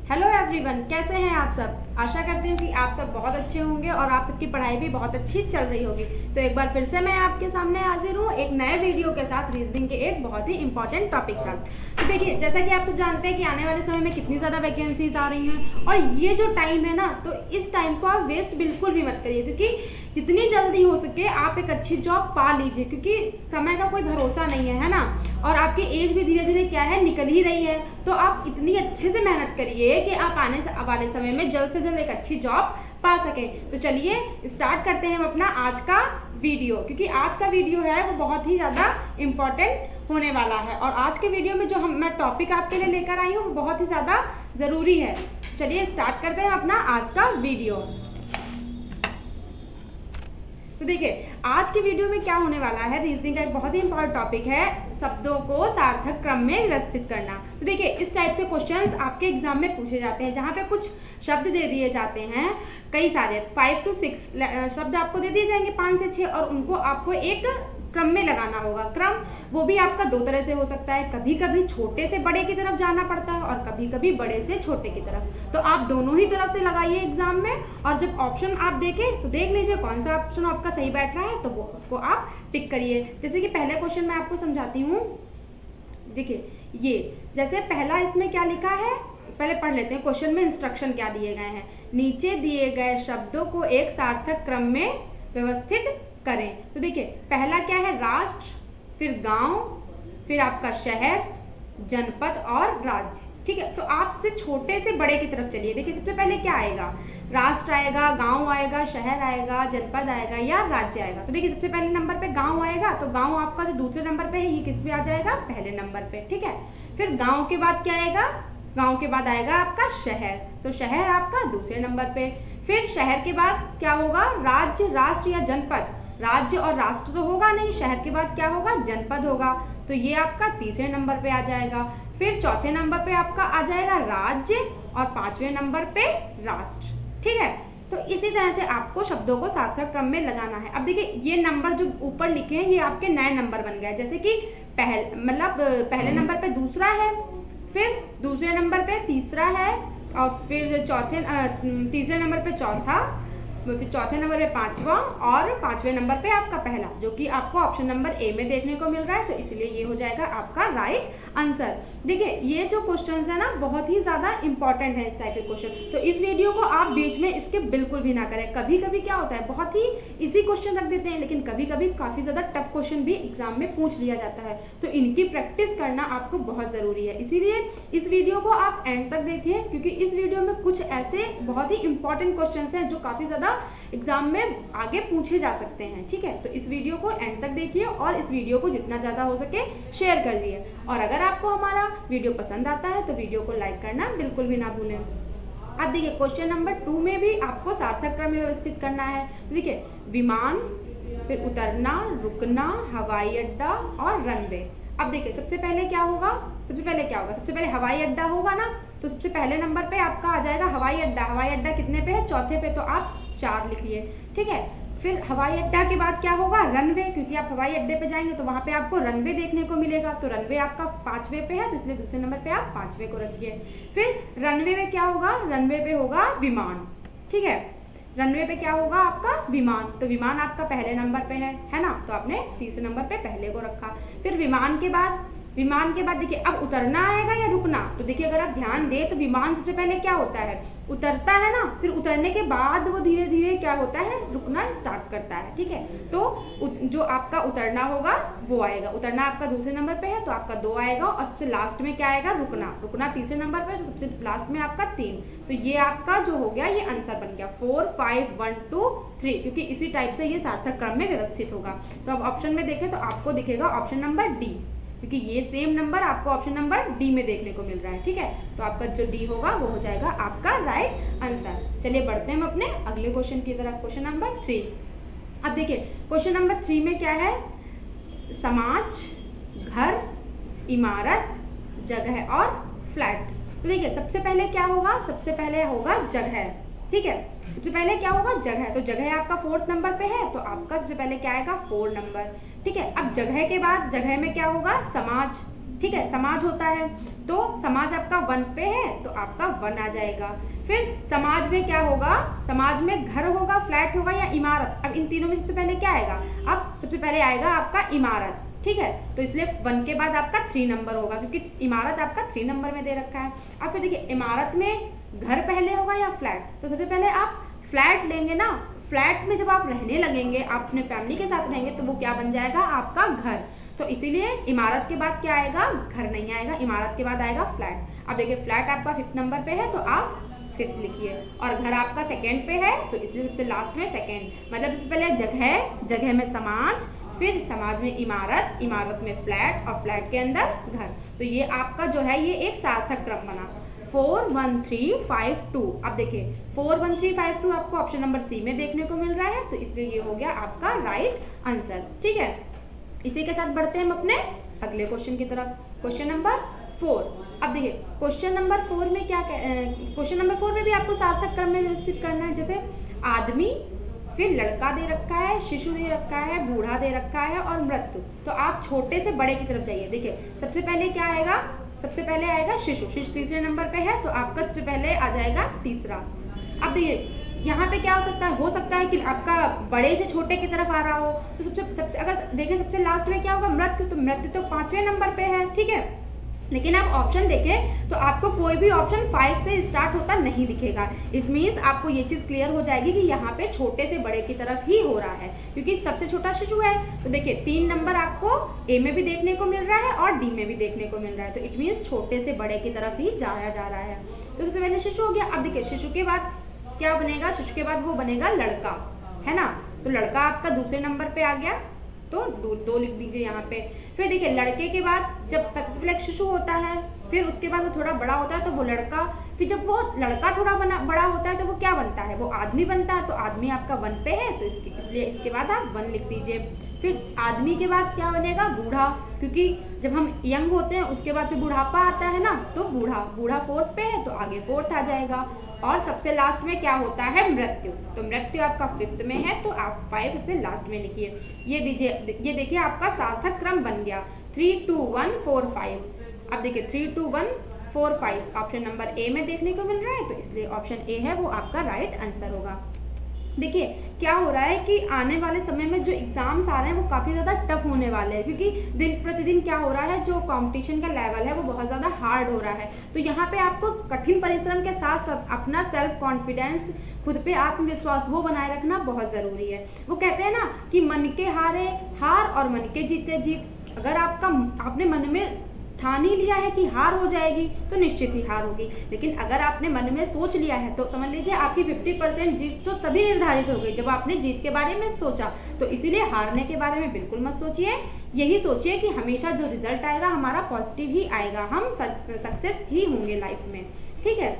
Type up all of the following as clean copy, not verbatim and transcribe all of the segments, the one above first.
Hello everyone, कैसे हैं आप सब। आशा करती हूँ कि आप सब बहुत अच्छे होंगे और आप सबकी पढ़ाई भी बहुत अच्छी चल रही होगी। तो एक बार फिर से मैं आपके सामने हाजिर हूँ एक नए वीडियो के साथ, रीजनिंग के एक बहुत ही इंपॉर्टेंट टॉपिक साथ। तो देखिए, जैसा कि आप सब जानते हैं कि आने वाले समय में कितनी ज़्यादा वैकेंसीज आ रही हैं और ये जो टाइम है ना, तो इस टाइम को आप वेस्ट बिल्कुल भी मत करिए, क्योंकि जितनी जल्दी हो सके आप एक अच्छी जॉब पा लीजिए, क्योंकि समय का कोई भरोसा नहीं है ना। और आपकी एज भी धीरे धीरे क्या है, निकल ही रही है। तो आप इतनी अच्छे से मेहनत करिए कि आप आने वाले समय में जल्द से जल्द एक अच्छी जॉब पा सकें। तो चलिए स्टार्ट करते हैं हम अपना आज का वीडियो, क्योंकि आज का वीडियो है वो बहुत ही ज़्यादा इम्पॉर्टेंट होने वाला है। और आज के वीडियो में जो मैं टॉपिक आपके लिए लेकर आई हूँ वो बहुत ही ज़्यादा ज़रूरी है। चलिए स्टार्ट करते हैं अपना आज का वीडियो। तो देखिए, आज के वीडियो में क्या होने वाला है, रीजनिंग का एक बहुत ही इंपॉर्टेंट टॉपिक है, शब्दों को सार्थक क्रम में व्यवस्थित करना। तो देखिए, इस टाइप से क्वेश्चंस आपके एग्जाम में पूछे जाते हैं, जहाँ पे कुछ शब्द दे दिए जाते हैं, कई सारे 5 to 6 शब्द आपको दे दिए जाएंगे, 5 से 6, और उनको आपको एक क्रम में लगाना होगा। क्रम वो भी आपका दो तरह से हो सकता है, कभी कभी छोटे से बड़े की तरफ जाना पड़ता है और कभी कभी बड़े से छोटे की तरफ। तो आप दोनों ही तरफ से लगाइए एग्जाम में, और जब ऑप्शन आप देखें तो देख लीजिए कौन सा ऑप्शन आपका सही बैठ रहा है, तो वो उसको आप टिक करिए। जैसे कि पहले क्वेश्चन मैं आपको समझाती हूँ। देखिए, ये जैसे पहला इसमें क्या लिखा है, पहले पढ़ लेते हैं। क्वेश्चन में इंस्ट्रक्शन क्या दिए गए हैं, नीचे दिए गए शब्दों को एक सार्थक क्रम में व्यवस्थित करें। तो देखिए, पहला क्या है, राष्ट्र, फिर गांव, फिर आपका शहर, जनपद और राज्य। ठीक है, तो आप सबसे छोटे से बड़े की तरफ चलिए। देखिए, सबसे पहले क्या आएगा, राष्ट्र आएगा, गांव आएगा, शहर आएगा, जनपद आएगा या राज्य आएगा। तो देखिए, सबसे पहले नंबर पे गांव आएगा, तो गांव आपका जो दूसरे नंबर पे है ये किस पे आ जाएगा, पहले नंबर पे। ठीक है, फिर गांव के बाद क्या आएगा, गांव के बाद आएगा आपका शहर, तो शहर आपका दूसरे नंबर पे। फिर शहर के बाद क्या होगा, राज्य, राष्ट्र या जनपद। राज्य और राष्ट्र तो होगा नहीं, शहर के बाद क्या होगा, जनपद होगा, तो ये आपका तीसरे नंबर पे आ जाएगा। फिर चौथे नंबर पे आपका आ जाएगा राज्य और पांचवें नंबर पे राष्ट्र। ठीक है, तो इसी तरह से आपको शब्दों को सार्थक क्रम में लगाना है। अब देखिए, ये नंबर जो ऊपर लिखे हैं ये आपके नए नंबर बन गए, जैसे कि पहले नंबर पे दूसरा है, फिर दूसरे नंबर पे तीसरा है, और फिर तीसरे नंबर पे चौथा, फिर चौथे नंबर पे पांचवा, और पांचवें नंबर पे आपका पहला, जो कि आपको ऑप्शन नंबर ए में देखने को मिल रहा है, तो इसलिए ये हो जाएगा आपका राइट आंसर। देखिए, ये जो क्वेश्चंस है ना बहुत ही ज़्यादा इंपॉर्टेंट है इस टाइप के क्वेश्चन, तो इस वीडियो को आप बीच में इसके बिल्कुल भी ना करें। कभी कभी क्या होता है, बहुत ही ईजी क्वेश्चन रख देते हैं, लेकिन कभी कभी काफ़ी ज़्यादा टफ क्वेश्चन भी एग्जाम में पूछ लिया जाता है, तो इनकी प्रैक्टिस करना आपको बहुत ज़रूरी है। इसीलिए इस वीडियो को आप एंड तक देखें, क्योंकि इस वीडियो में कुछ ऐसे बहुत ही इंपॉर्टेंट क्वेश्चन हैं जो काफ़ी ज़्यादा एग्जाम में आगे पूछे जा सकते हैं। ठीक है, तो इस वीडियो को एंड तक देखिए और इस वीडियो को जितना ज़्यादा हो सके शेयर कर दिए, और अगर आपको हमारा वीडियो पसंद आता है तो वीडियो को लाइक करना बिल्कुल भी ना भूलें। अब देखिए, क्वेश्चन नंबर 2 में भी आपको सार्थक क्रम में व्यवस्थित करना है। तो देखिए, विमान, फिर उतरना, रुकना, हवाई अड्डा और रनवे। अब देखिए, सबसे पहले क्या होगा, सबसे पहले हवाई अड्डा होगा ना, तो सबसे पहले नंबर पे आपका आ जाएगा हवाई अड्डा। हवाई अड्डा कितने पे है, चौथे पे, तो आप 4 लिखिए। ठीक है, फिर हवाई अड्डा के बाद क्या होगा, रनवे, क्योंकि आप हवाई अड्डे पे जाएंगे तो वहाँ पे आपको रनवे देखने को मिलेगा, तो रनवे आपका 5वें पे है, तो इसलिए दूसरे नंबर पे आप 5वें को रखिए। फिर रनवे में क्या होगा, रनवे पे होगा विमान। ठीक है, रनवे पे क्या होगा आपका, विमान, तो विमान आपका पहले नंबर पे है ना, तो आपने तीसरे नंबर पे पहले को रखा। फिर विमान के बाद देखिए, अब उतरना आएगा या रुकना। तो देखिए, अगर आप ध्यान दें तो विमान सबसे पहले क्या होता है, उतरता है ना, फिर उतरने के बाद वो धीरे धीरे क्या होता है, रुकना स्टार्ट करता है। ठीक है, तो जो आपका उतरना होगा वो आएगा, उतरना आपका दूसरे नंबर पे है तो आपका 2 आएगा, और सबसे लास्ट में क्या आएगा, रुकना तीसरे नंबर पे, तो सबसे लास्ट में आपका 3। तो ये आपका जो हो गया, ये आंसर बन गया 4 5 1 2 3, क्योंकि इसी टाइप से ये सार्थक क्रम में व्यवस्थित होगा। तो अब ऑप्शन में देखें तो आपको दिखेगा ऑप्शन नंबर डी, क्योंकि ये सेम नंबर आपको ऑप्शन नंबर डी में देखने को मिल रहा है। ठीक है, तो आपका जो डी होगा वो हो जाएगा आपका राइट आंसर। चलिए बढ़ते हैं हम अपने अगले क्वेश्चन की तरफ, क्वेश्चन नंबर 3। अब देखिए, क्वेश्चन नंबर 3 में क्या है, समाज, घर, इमारत, जगह और फ्लैट। तो देखिए, सबसे पहले क्या होगा, सबसे पहले होगा जगह। ठीक है, सबसे पहले क्या होगा, जगह, तो जगह आपका 4th नंबर पे है, तो आपका सबसे पहले क्या आएगा, 4 नंबर। ठीक है, अब जगह के बाद जगह में क्या होगा, समाज, ठीक है, समाज होता है तो समाज आपका 1 पे है तो आपका 1 आ जाएगा। फिर समाज में क्या होगा, समाज में घर होगा, फ्लैट होगा या इमारत। अब इन तीनों में सबसे पहले क्या आएगा, अब सबसे पहले आएगा आपका इमारत, ठीक है, तो इसलिए 1 के बाद आपका 3 नंबर होगा क्योंकि इमारत आपका 3 नंबर में दे रखा है। अब फिर देखिए इमारत में घर पहले होगा या फ्लैट, तो सबसे पहले आप फ्लैट लेंगे ना, फ्लैट में जब आप रहने लगेंगे, आप अपने फैमिली के साथ रहेंगे तो वो क्या बन जाएगा, आपका घर। तो इसीलिए इमारत के बाद क्या आएगा, घर नहीं आएगा, इमारत के बाद आएगा फ्लैट। अब देखिए फ्लैट आपका 5th नंबर पे है तो आप 5th लिखिए, और घर आपका 2nd पे है तो इसलिए सबसे लास्ट में 2nd, मतलब पहले जगह, जगह में समाज, फिर समाज में इमारत, इमारत में फ्लैट और फ्लैट के अंदर घर। तो ये आपका जो है ये एक सार्थक क्रम बना 4 1 3 5 2। अब देखिए 4 1 3 5 2 आपको ऑप्शन नंबर सी में देखने को मिल रहा है तो इसलिए ये हो गया आपका राइट आंसर, ठीक है। इसी के साथ बढ़ते हैं हम अपने अगले क्वेश्चन की तरफ, क्वेश्चन नंबर 4। अब देखिए क्वेश्चन नंबर 4 में क्या, क्वेश्चन नंबर 4 में भी आपको सार्थक क्रम में व्यवस्थित करना है। जैसे आदमी, फिर लड़का दे रखा है, शिशु दे रखा है, बूढ़ा दे रखा है और मृत्यु। तो आप छोटे से बड़े की तरफ जाइए। देखिए सबसे पहले क्या आएगा, सबसे पहले आएगा शिशु, शिशु तीसरे नंबर पे है तो आपका सबसे पहले आ जाएगा तीसरा। अब देखिए यहाँ पे क्या हो सकता है कि आपका बड़े से छोटे की तरफ आ रहा हो, तो सबसे अगर देखें सबसे लास्ट में क्या होगा, मृत्यु। तो मृत्यु तो 5वें नंबर पे है, ठीक है, लेकिन आप ऑप्शन देखें तो आपको कोई भी ऑप्शन 5 से स्टार्ट होता नहीं दिखेगा। इट मीन्स आपको ये चीज़ क्लियर हो जाएगी कि यहाँ पे छोटे से बड़े की तरफ ही हो रहा है क्योंकि सबसे छोटा शिशु है। तो देखिए 3 नंबर आपको ए में भी देखने को मिल रहा है और डी में भी देखने को मिल रहा है, तो इट मीन्स छोटे से बड़े की तरफ ही जाया जा रहा है। तो सबसे पहले शिशु हो गया। अब देखिए शिशु के बाद क्या बनेगा, शिशु के बाद वो बनेगा लड़का, है ना, तो लड़का आपका दूसरे नंबर पे आ गया तो 2 लिख दीजिए यहाँ पे। फिर देखिए लड़के के बाद जब पहले एक शिशु होता है, फिर उसके बाद वो थोड़ा बड़ा होता है तो वो लड़का, फिर जब वो लड़का थोड़ा बड़ा होता है तो वो क्या बनता है, वो आदमी बनता है। तो आदमी आपका 1 पे है तो इसलिए इसके बाद आप 1 लिख दीजिए। फिर आदमी के बाद क्या बनेगा, बूढ़ा, क्योंकि जब हम यंग होते हैं उसके बाद फिर बुढ़ापा आता है ना, तो बूढ़ा 4th पे है तो आगे 4th आ जाएगा। और सबसे लास्ट में क्या होता है, मृत्यु। तो मृत्यु आपका 5th में है तो आप 5 सबसे लास्ट में लिखिए। ये दीजिए, ये देखिए आपका सार्थक क्रम बन गया 3 2 1 4 5। अब देखिए 3 2 1 4 5 ऑप्शन नंबर ए में देखने को मिल रहा है तो इसलिए ऑप्शन ए है वो आपका राइट आंसर होगा। देखिए क्या हो रहा है कि आने वाले समय में जो एग्ज़ाम्स आ रहे हैं वो काफ़ी ज़्यादा टफ होने वाले हैं क्योंकि दिन प्रतिदिन क्या हो रहा है, जो कंपटीशन का लेवल है वो बहुत ज़्यादा हार्ड हो रहा है। तो यहाँ पे आपको कठिन परिश्रम के साथ साथ अपना सेल्फ कॉन्फिडेंस, खुद पे आत्मविश्वास वो बनाए रखना बहुत ज़रूरी है। वो कहते हैं ना कि मन के हारे हार और मन के जीते जीत। अगर आपने मन में ठान ही लिया है कि हार हो जाएगी तो निश्चित ही हार होगी, लेकिन अगर आपने मन में सोच लिया है तो समझ लीजिए आपकी 50% जीत तो तभी निर्धारित हो गई जब आपने जीत के बारे में सोचा। तो इसीलिए हारने के बारे में बिल्कुल मत सोचिए, यही सोचिए कि हमेशा जो रिजल्ट आएगा हमारा पॉजिटिव ही आएगा, हम सक्सेस ही होंगे लाइफ में, ठीक है।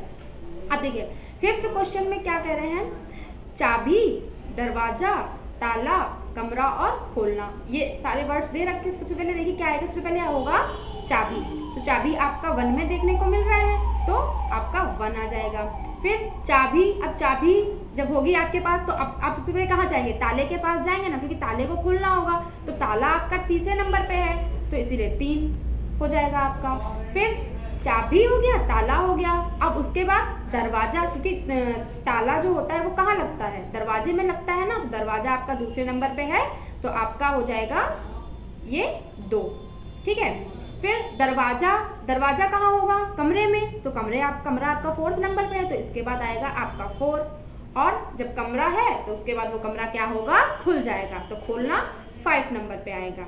अब देखिए 5th क्वेश्चन में क्या कह रहे हैं, चाबी, दरवाजा, ताला, कमरा और खोलना, ये सारे वर्ड्स दे रखे हैं। सबसे पहले देखिए क्या आएगा, सबसे पहले होगा चाबी। तो चाबी आपका 1 में देखने को मिल रहा है तो आपका 1 आ जाएगा। फिर चाबी, अब चाबी जब होगी आपके पास तो अब आप सबसे पहले कहाँ जाएंगे, ताले के पास जाएंगे ना, क्योंकि ताले को खोलना होगा। तो ताला आपका तीसरे नंबर पे है तो इसीलिए 3 हो जाएगा आपका। फिर चाबी हो गया, ताला हो गया। अब उसके बाद दरवाजा, क्योंकि ताला जो होता है वो कहाँ लगता है, दरवाजे में लगता है ना, तो दरवाजा आपका दूसरे नंबर पे है तो आपका हो जाएगा ये 2, ठीक है। फिर दरवाजा कहाँ होगा, कमरे में, तो कमरा आपका 4th नंबर पे है तो इसके बाद आएगा आपका 4। और जब कमरा है तो उसके बाद वो कमरा क्या होगा, खुल जाएगा। तो खोलना 5 नंबर पे आएगा,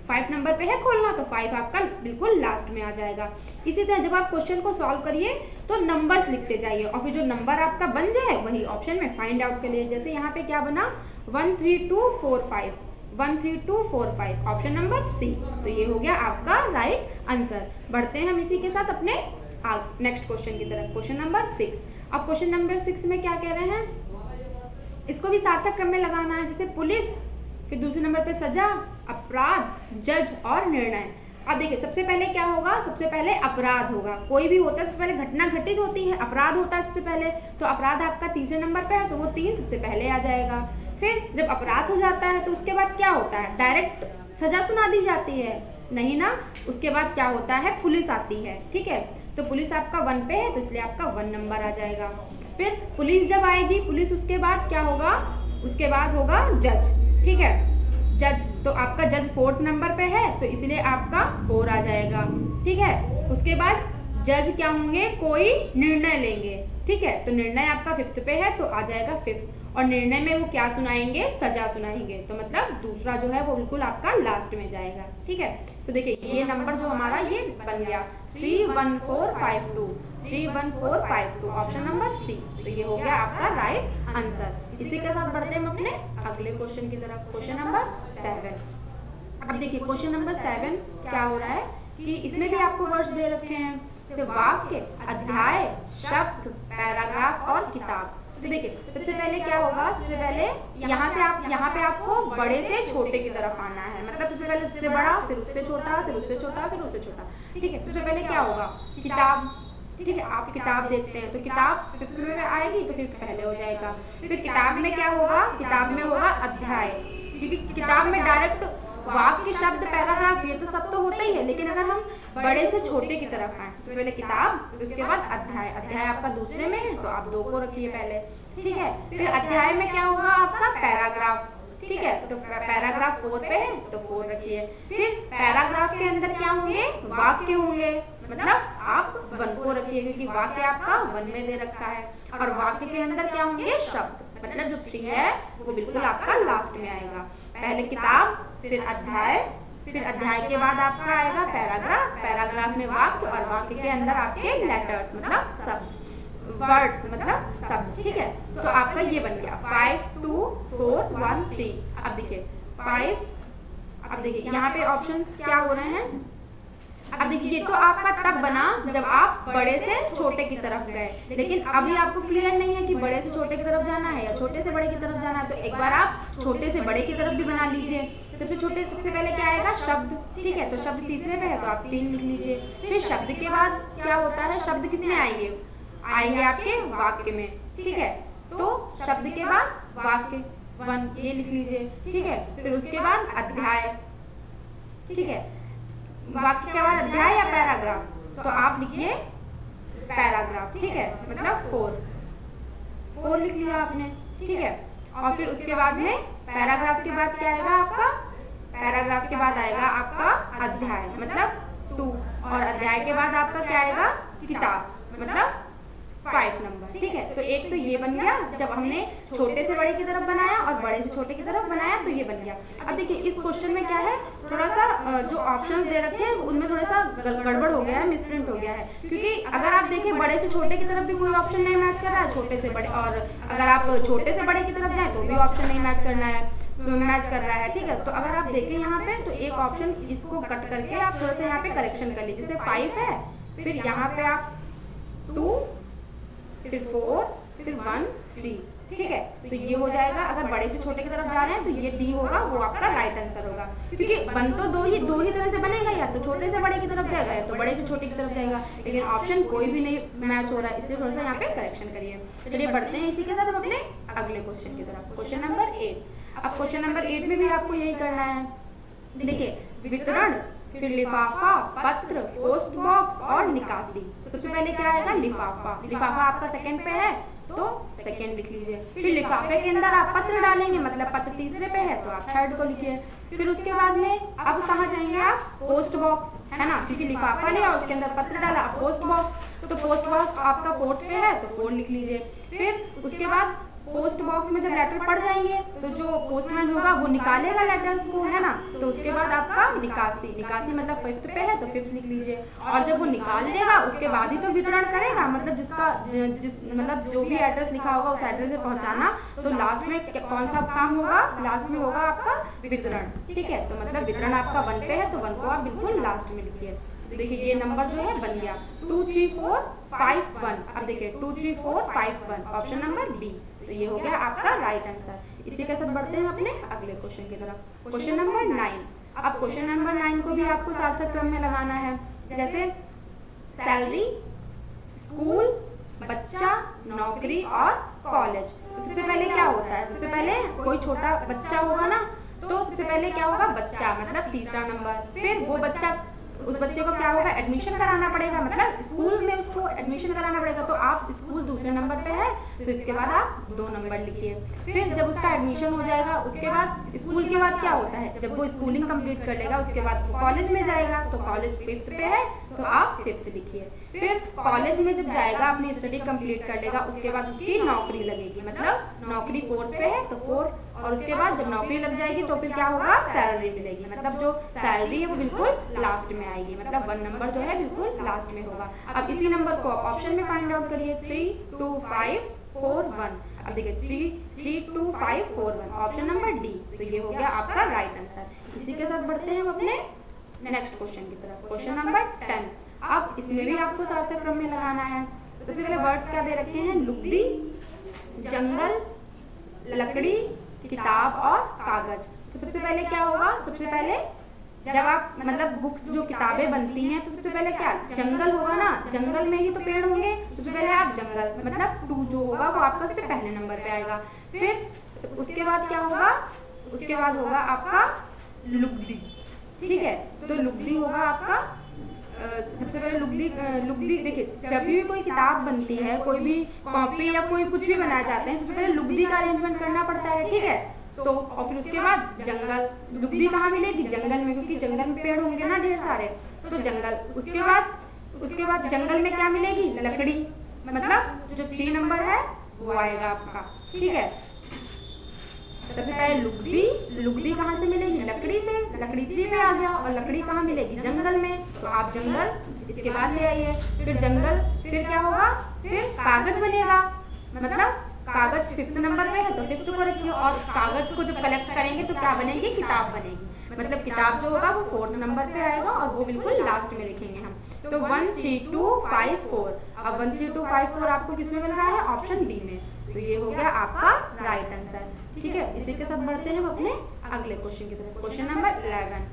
5 नंबर पे है खोलना तो 5 आपका बिल्कुल लास्ट में आ जाएगा। इसी तरह जब आप क्वेश्चन को सॉल्व करिए तो नंबर्स लिखते जाइए और फिर जो नंबर आपका बन जाए वही ऑप्शन में फाइंड आउट के लिए। जैसे यहाँ पे क्या बना 1 3 2 4 5, 1 3 2 4 5 ऑप्शन नंबर सी। तो ये हो गया आपका राइट आंसर। बढ़ते हैं हम इसी के साथ अपने नेक्स्ट क्वेश्चन की तरफ, क्वेश्चन नंबर 6। अब क्वेश्चन नंबर 6 में क्या कह रहे हैं, इसको भी सार्थक क्रम में लगाना है। जैसे पुलिस, फिर दूसरे नंबर पे सजा, अपराध, जज और निर्णय। अब देखिए सबसे पहले क्या होगा, सबसे पहले अपराध होगा। कोई भी होता है सबसे पहले घटना घटित होती है, अपराध होता है सबसे पहले, तो अपराध आपका तीसरे नंबर पे है तो वो 3 सबसे पहले आ जाएगा। फिर जब अपराध हो जाता है तो उसके बाद क्या होता है, डायरेक्ट सजा सुना दी जाती है, नहीं ना, उसके बाद क्या होता है, पुलिस आती है, ठीक है। तो पुलिस आपका 1 पे है तो इसलिए आपका 1 नंबर आ जाएगा। फिर पुलिस जब आएगी, पुलिस उसके बाद क्या होगा, उसके बाद होगा जज, ठीक है। जज, तो आपका जज 4th नंबर पे है तो इसलिए आपका 4 आ जाएगा, ठीक है। उसके बाद जज क्या होंगे, कोई निर्णय लेंगे, ठीक है। तो निर्णय आपका 5th पे है तो आ जाएगा 5th, और निर्णय में वो क्या सुनाएंगे, सजा सुनाएंगे, तो मतलब दूसरा जो है वो बिल्कुल आपका लास्ट में जाएगा, ठीक है। तो देखिए ये नंबर जो हमारा ये बन गया 31452, 31452 ऑप्शन नंबर सी। तो ये हो गया आपका राइट आंसर। इसी के साथ बढ़ते हैं हम अपने अगले क्वेश्चन की तरफ, क्वेश्चन नंबर 7। अब देखिए क्वेश्चन नंबर 7 क्या हो रहा है कि इसमें भी आपको वर्ड्स दे रखे हैं, तो वाक्य, अध्याय, शब्द, पैराग्राफ और किताब। तो देखिए सबसे पहले क्या होगा, सबसे पहले यहाँ पे आपको बड़े से छोटे की तरफ आना है, मतलब सबसे पहले सबसे बड़ा, फिर उससे छोटा, फिर उससे छोटा, फिर उससे छोटा, ठीक है। सबसे पहले क्या होगा, किताब, ठीक है। आप किताब देखते हैं तो किताब 5th में आएगी तो 5th पहले हो जाएगा। फिर किताब में क्या होगा, किताब में होगा अध्याय, क्योंकि किताब में डायरेक्ट वाक्य, शब्द, पैराग्राफ ये तो सब तो होता ही है, लेकिन अगर हम बड़े से छोटे की तरफ आए तो पहले किताब, उसके बाद अध्याय। अध्याय आपका दूसरे में है तो आप 2 को रखिए पहले, ठीक है। फिर अध्याय में क्या होगा आपका पैराग्राफ, ठीक है। तो पैराग्राफ 4 पे है तो 4 रखिए। फिर पैराग्राफ के अंदर क्या होंगे, वाक्य होंगे, मतलब आप 1 को रखिए क्योंकि वाक्य आपका 1 में दे रखा है। और वाक्य के अंदर क्या होंगे, शब्द, मतलब जो 3 है वो बिल्कुल आपका लास्ट में आएगा। पहले किताब, फिर अध्याय, फिर अध्याय के बाद आपका आएगा पैराग्राफ, पैराग्राफ में वाक्य, और वाक्य के अंदर आपके लेटर्स मतलब शब्द, वर्ड्स मतलब शब्द, ठीक है। तो आपका ये बन गया 5 2 4 1 3। अब देखिए 5, अब देखिए यहाँ पे ऑप्शंस क्या हो रहे हैं। अब देखिए ये तो आपका तब बना जब आप बड़े से छोटे की तरफ गए, लेकिन अभी आपको क्लियर नहीं है कि बड़े से छोटे की तरफ जाना है या छोटे से बड़े की तरफ जाना है, तो एक बार आप छोटे से बड़े की तरफ भी बना लीजिए। सबसे पहले क्या आएगा, शब्द, ठीक है। तो शब्द तीसरे पे है तो आप 3 लिख लीजिए। फिर शब्द के बाद क्या होता है, शब्द किसमें आएंगे, आएंगे आपके वाक्य में, ठीक है। तो शब्द के बाद वाक्य 1 ये लिख लीजिए, ठीक है। फिर उसके बाद अध्याय, ठीक है। वाक्य के बाद अध्याय या पैराग्राफ, तो आप लिखिए पैराग्राफ, ठीक है, मतलब 4 लिख लिया आपने, ठीक है। और फिर उसके बाद में पैराग्राफ के बाद क्या आएगा आपका, पैराग्राफ के बाद आएगा आपका अध्याय मतलब 2, और अध्याय के बाद आपका क्या आएगा, किताब मतलब 5 नंबर, ठीक है। तो एक तो ये बन गया जब हमने छोटे से बड़े की तरफ बनाया और बड़े से छोटे की तरफ बनाया, तो ये बन गया। अब देखिए इस क्वेश्चन में क्या है, थोड़ा सा जो ऑप्शंस दे रखे हैं उनमें थोड़ा सा गड़बड़ हो गया है, मिसप्रिंट हो गया है, क्योंकि अगर आप देखें बड़े से छोटे की तरफ भी कोई ऑप्शन नहीं मैच कर रहा है, छोटे से बड़े, और अगर आप छोटे से बड़े की तरफ जाए तो भी ऑप्शन नहीं मैच कर रहा है, ठीक है। तो अगर आप देखें यहाँ पे तो एक ऑप्शन इसको कट करके आप थोड़ा सा यहाँ पे करेक्शन कर लीजिए, जैसे 5 है, फिर यहाँ पे आप 2, फिर 4, फिर 1 3, ठीक है। तो ये हो जाएगा, अगर बड़े से छोटे की तरफ जा रहे हैं तो ये डी होगा, वो आपका राइट आंसर होगा, क्योंकि बन तो दो ही तरह से बनेगा, या तो छोटे से बड़े की तरफ जाएगा या तो बड़े से छोटे की तरफ जाएगा, लेकिन ऑप्शन कोई भी नहीं मैच हो रहा है, इसलिए थोड़ा सा यहाँ पे करेक्शन करिए। चलिए बढ़ते हैं इसी के साथ हम अपने अगले क्वेश्चन की तरफ, क्वेश्चन नंबर 8। अब क्वेश्चन नंबर 8 में भी आपको यही करना है। देखिए वितरण, फिर लिफाफा, पत्र, पोस्ट बॉक्स और निकासी। सबसे पहले क्या आएगा, लिफाफा। लिफाफा आपका 2nd पे है तो 2nd लिख लीजिए। फिर लिफाफे के अंदर आप पत्र डालेंगे, मतलब पत्र तीसरे पे है तो आप 3rd को लिखिए। फिर उसके बाद में अब कहाँ जाएंगे आप, पोस्ट बॉक्स, है ना, क्योंकि लिफाफा लिया और उसके अंदर पत्र डाला, पोस्ट बॉक्स, तो पोस्ट बॉक्स आपका 4th पे है तो 4 लिख लीजिए। फिर उसके बाद पोस्ट बॉक्स में जब लेटर पड़ जाएंगे तो जो पोस्टमैन होगा वो निकालेगा लेटर्स को, है ना, तो उसके बाद आपका निकासी मतलब 5th पे है तो 5th लिख लीजिए। और जब वो निकाल लेगा उसके बाद ही तो वितरण करेगा, मतलब मतलब जो भी एड्रेस लिखा होगा उस एड्रेस पे पहुंचाना, तो लास्ट में कौन सा काम होगा, लास्ट में होगा आपका वितरण, ठीक है। तो मतलब वितरण आपका 1 पे है तो 1 को आप बिल्कुल लास्ट में लिखिए। तो देखिए ये नंबर जो है बन गया 2 3 4 5 1। अब देखिए 2 3 4 5 1 ऑप्शन नंबर बी। तो ये हो गया आपका राइट आंसर। इसी के साथ बढ़ते हैं अपने अगले क्वेश्चन की तरफ, क्वेश्चन नंबर 9। अब क्वेश्चन नंबर 9 को भी आपको सार्थक क्रम में लगाना है, जैसे सैलरी, स्कूल, बच्चा, नौकरी और कॉलेज। तो सबसे पहले क्या होता है, सबसे पहले कोई छोटा बच्चा होगा ना, तो सबसे पहले क्या होगा, बच्चा मतलब तीसरा नंबर। फिर वो बच्चा, उस बच्चे को क्या होगा, एडमिशन कराना पड़ेगा, मतलब स्कूल में उसको एडमिशन कराना पड़ेगा। तो आप स्कूल दूसरे नंबर पे है, तो इसके बाद आप 2 नंबर लिखिए। फिर जब उसका एडमिशन हो जाएगा, उसके बाद स्कूल के बाद क्या होता है, जब वो स्कूलिंग कंप्लीट कर लेगा उसके बाद वो कॉलेज में जाएगा, तो कॉलेज 5th पे है, तो आप 5th लिखिए। फिर कॉलेज में जब जाएगा, अपनी स्टडी कंप्लीट कर लेगा, उसके बाद उसकी नौकरी लगेगी, मतलब नौकरी 4th पे है तो 4, और उसके बाद जब नौकरी लग जाएगी तो फिर क्या होगा, सैलरी मिलेगी, मतलब जो सैलरी है वो बिल्कुल लास्ट में आएगी, मतलब 1 नंबर जो है बिल्कुल लास्ट में होगा। अब इसी नंबर को आप ऑप्शन में फाइंड आउट करिए, 3 2 5 4 1। अब देखिए 3 2 5 4 1, ऑप्शन नंबर डी। तो ये हो गया आपका राइट आंसर। इसी के साथ बढ़ते हैं हम अपने नेक्स्ट क्वेश्चन की तरफ, क्वेश्चन नंबर 10। अब इसमें भी आपको सार्थक क्रम में लगाना है। सबसे पहले वर्ड्स क्या दे रखे हैं, लुगदी, जंगल, लकड़ी, किताब और कागज। तो सबसे पहले क्या होगा, सबसे पहले जब आप मतलब बुक्स जो किताबें बनती हैं, तो सबसे पहले क्या, जंगल होगा ना, जंगल में ही तो पेड़ होंगे। सबसे पहले आप जंगल मतलब 2 जो होगा वो आपका सबसे पहले नंबर पे आएगा। फिर उसके बाद क्या होगा, उसके बाद होगा आपका लुगदी, ठीक है। तो लुगदी होगा आपका सबसे पहले लुगदी देखिए, जब भी कोई किताब बनती है, कोई भी कॉपी या कोई कुछ भी बनाया जाते हैं, सबसे पहले लुगदी का अरेंजमेंट करना पड़ता है, ठीक है। तो और फिर उसके बाद जंगल, लुगदी कहाँ मिलेगी, जंगल में, क्योंकि जंगल में पेड़ होंगे ना ढेर सारे, तो जंगल। उसके बाद जंगल में क्या मिलेगी, लकड़ी, मतलब जो 3 नंबर है वो आएगा आपका, ठीक है। सबसे पहले लुगदी कहाँ से मिलेगी, लकड़ी से, लकड़ी 3 पे आ गया, और लकड़ी कहाँ मिलेगी, जंगल में, तो आप जंगल इसके बाद ले आइए। फिर जंगल, फिर क्या होगा, फिर कागज बनेगा, मतलब कागज 5th नंबर पे है तो 5th को रखिए, और कागज को जब कलेक्ट करेंगे तो क्या बनेगी, किताब बनेगी, मतलब किताब जो होगा वो 4th नंबर पे आएगा, और वो बिल्कुल लास्ट में लिखेंगे हम। तो 1 3 2 5 4, अब 1 3 2 5 4 आपको किसमें मिल रहा है, ऑप्शन डी में। तो ये हो गया आपका राइट आंसर, ठीक है। इसी के साथ बढ़ते हैं हम अपने अगले क्वेश्चन की तरफ, क्वेश्चन नंबर 11।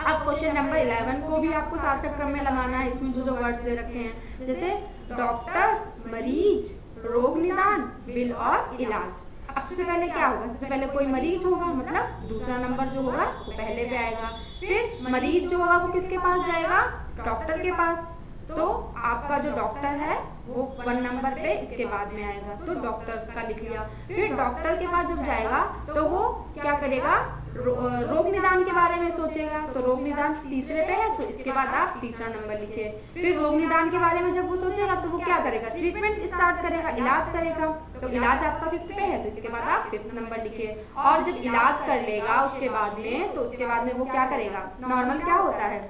अब क्वेश्चन नंबर 11 को भी आपको सार्थक क्रम में लगाना है। इसमें जो वर्ड्स दे रखे हैं, जैसे डॉक्टर, मरीज, रोग निदान, बिल और इलाज। अब सबसे पहले क्या होगा, सबसे पहले कोई मरीज होगा, मतलब दूसरा नंबर जो होगा वो पहले पे आएगा। फिर मरीज जो होगा वो किसके पास जाएगा, डॉक्टर के पास, तो आपका जो डॉक्टर है वो 1 नंबर पे इसके बाद में आएगा, तो डॉक्टर का लिख लिया। फिर डॉक्टर के पास जब जाएगा तो वो क्या करेगा, रोग निदान के बारे में सोचेगा, तो रोग निदान तीसरे पे है, तो इसके बाद आप तीसरा नंबर लिखिए। फिर रोग निदान के बारे में जब वो सोचेगा तो वो क्या करेगा, ट्रीटमेंट स्टार्ट करेगा, इलाज करेगा, तो इलाज आपका 5th पे है, तो इसके बाद आप 5th नंबर लिखिए। और जब इलाज कर लेगा उसके बाद में, तो उसके बाद में वो क्या करेगा, नॉर्मल क्या होता है,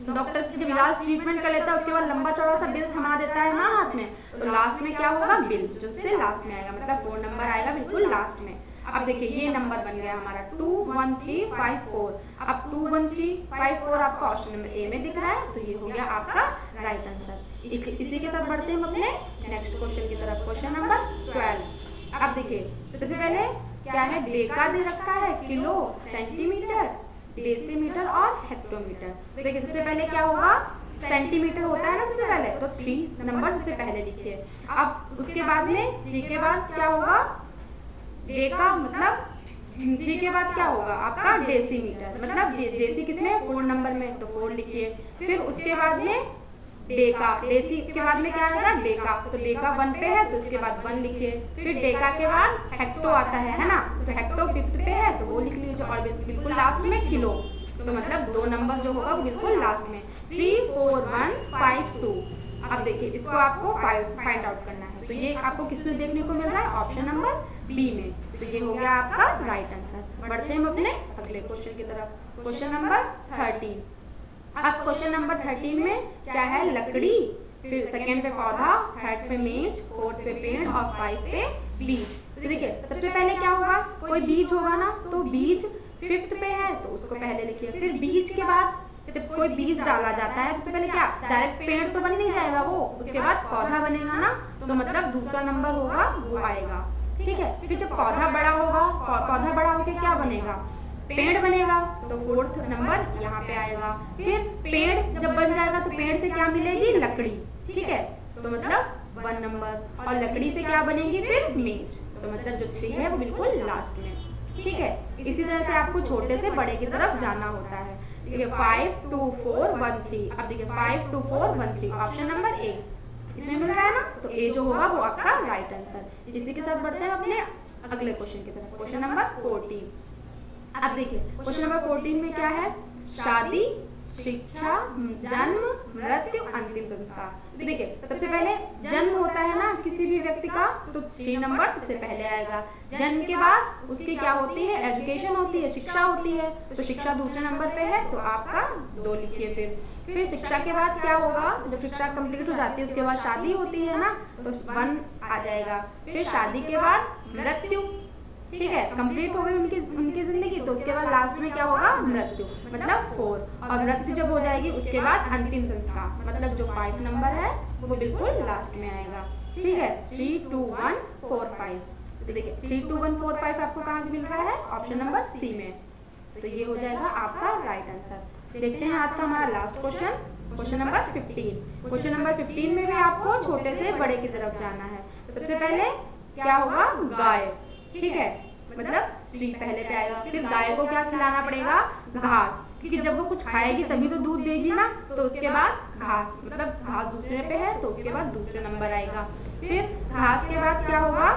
डॉक्टर जब इलाज ट्रीटमेंट कर लेता है उसके बाद लंबा चौड़ा सा बिल थमा देता है ना हाथ में, तो लास्ट में क्या होगा, बिल जो सबसे लास्ट में आएगा, मतलब 4 नंबर आएगा बिल्कुल लास्ट में। अब देखिए ये नंबर बन गया हमारा 2 1 3 5 4। अब 2 1 3 5 4 आपका ऑप्शन नंबर ए में दिख रहा है, तो ये हो गया आपका राइट आंसर। इसी के साथ बढ़ते हैं हम अपने नेक्स्ट क्वेश्चन की तरफ, क्वेश्चन नंबर 12। अब देखिए सबसे पहले क्या है, डेका दे रखा है, किलो, सेंटीमीटर, डेसीमीटर और हेक्टोमीटर। तो देखिए सबसे पहले क्या होगा, सेंटीमीटर होता है ना सबसे पहले, तो 3 नंबर सबसे पहले लिखिए। अब उसके बाद में 3 के बाद क्या होगा, डेका, मतलब 3 के बाद क्या होगा आपका डेसीमीटर, मतलब डेसी किसमें, 4 नंबर में, तो 4 लिखिए। फिर उसके बाद में डेका, डेसी के बाद में क्या आएगा, डेका, तो डेका 1 पे है तो इसके बाद 1 लिखिए। फिर डेका के बाद हेक्टो आता है ना, तो हेक्टो 5th पे है तो वो लिख लीजिए, और बिल्कुल लास्ट में किलो, तो मतलब 2 नंबर जो होगा वो बिल्कुल लास्ट में, 3 4 1 5 2। अब देखिए इसको आपको फाइंड आउट करना है, तो ये आपको किस में देखने को मिल रहा है, ऑप्शन नंबर बी में। तो ये हो गया आपका राइट आंसर। बढ़ते हैं अपने अगले क्वेश्चन की तरफ, क्वेश्चन नंबर 13। अब क्वेश्चन नंबर 13 में क्या है, लकड़ी, फिर सेकंड पे पौधा, थर्ड पे मेज, 4th पे पेड़ और 5 पे बीज। तो देखिए सबसे पहले क्या होगा, कोई बीज होगा ना, तो बीज 5th पे है तो उसको पहले लिखिए। फिर बीज के बाद जब कोई बीज डाला जाता है तो पहले क्या, डायरेक्ट पेड़ तो बन नहीं जाएगा वो, उसके बाद पौधा बनेगा ना, तो मतलब दूसरा नंबर होगा वो आएगा, ठीक है। फिर जब पौधा बड़ा होगा, पौधा बड़ा होके क्या बनेगा, पेड़ बनेगा, तो 4th नंबर यहाँ पे आएगा। फिर पेड़ जब बन जाएगा तो पेड़ से क्या मिलेगी, लकड़ी, ठीक है, तो मतलब 1 नंबर, और लकड़ी से क्या बनेगी फिर मेज, तो मतलब जो 3 है वो बिल्कुल लास्ट में। ठीक है, इसी तरह से आपको छोटे से बड़े की तरफ जाना होता है। देखिए 5 2 4 1 3। अब देखिए 5 2 4 1 3 ऑप्शन नंबर ए इसमें मिल रहा है ना, तो ए जो होगा वो आपका राइट आंसर। इसी के साथ बढ़ते हैं अपने अगले क्वेश्चन की तरफ, क्वेश्चन नंबर 14। अब देखिए क्वेश्चन नंबर 14 में क्या है, शादी, शिक्षा, जन्म, मृत्यु, अंतिम संस्कार। देखिए सबसे पहले जन्म होता है ना किसी भी व्यक्ति का, तो 3 नंबर सबसे पहले आएगा। जन्म के बाद उसकी क्या होती है, एजुकेशन होती है, शिक्षा होती है, तो शिक्षा दूसरे नंबर पे है, तो आपका 2 लिखिए। फिर शिक्षा के बाद क्या होगा, जब शिक्षा कंप्लीट हो जाती है उसके बाद शादी होती है ना, तो 1 आ जाएगा। फिर शादी के बाद मृत्यु, ठीक है, कंप्लीट हो गई उनकी जिंदगी, तो उसके बाद लास्ट में क्या होगा, मृत्यु, मतलब 4। और मृत्यु जब हो जाएगी उसके बाद अंतिम संस्कार, मतलब जो 5 नंबर है वो बिल्कुल लास्ट में आएगा। ठीक है, 3 2 1 4 5। तो देखिए 3 2 1 4 5 आपको कहाँ मिल रहा है, ऑप्शन नंबर सी में, तो ये हो जाएगा आपका राइट आंसर। देखते हैं आज का हमारा last question, question number 15। Question number 15 में भी आपको छोटे से बड़े की तरफ जाना है। सबसे पहले क्या होगा, गाय, ठीक है, मतलब 3 पहले पे आएगा। फिर गाय को क्या खिलाना पड़ेगा, घास, क्योंकि जब वो कुछ खाएगी तभी तो दूध देगी ना, तो उसके बाद घास, मतलब घास दूसरे पे है, तो उसके बाद दूसरे नंबर आएगा। फिर घास के बाद क्या होगा,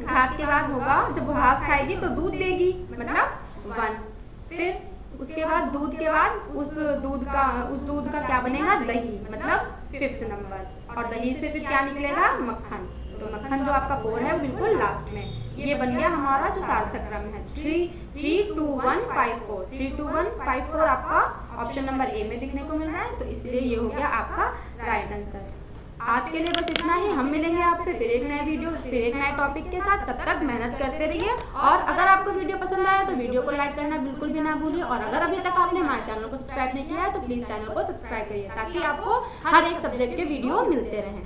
घास के बाद होगा जब वो घास खाएगी तो दूध देगी, मतलब 1। फिर उसके बाद दूध के बाद उस दूध का क्या बनेगा, दही, मतलब 5th नंबर। और दही से फिर क्या निकलेगा, मक्खन, तो मक्खन जो आपका 4 है बिल्कुल लास्ट में। ये बन गया हमारा जो सार्थक क्रम है, 3 2 1 5 4। 3 2 1 5 4 आपका ऑप्शन नंबर ए में दिखने को मिल रहा है, तो इसलिए ये हो गया आपका राइट आंसर। आज के लिए बस इतना ही, हम मिलेंगे आपसे फिर एक नए वीडियो, फिर एक नए टॉपिक के साथ। तब तक मेहनत करते रहिए, और अगर आपको वीडियो पसंद आया तो वीडियो को लाइक करना बिल्कुल भी ना भूलिए। और अगर अभी तक आपने हमारे चैनल को सब्सक्राइब नहीं किया है तो प्लीज चैनल को सब्सक्राइब करिए, ताकि आपको हर एक सब्जेक्ट के वीडियो मिलते रहें।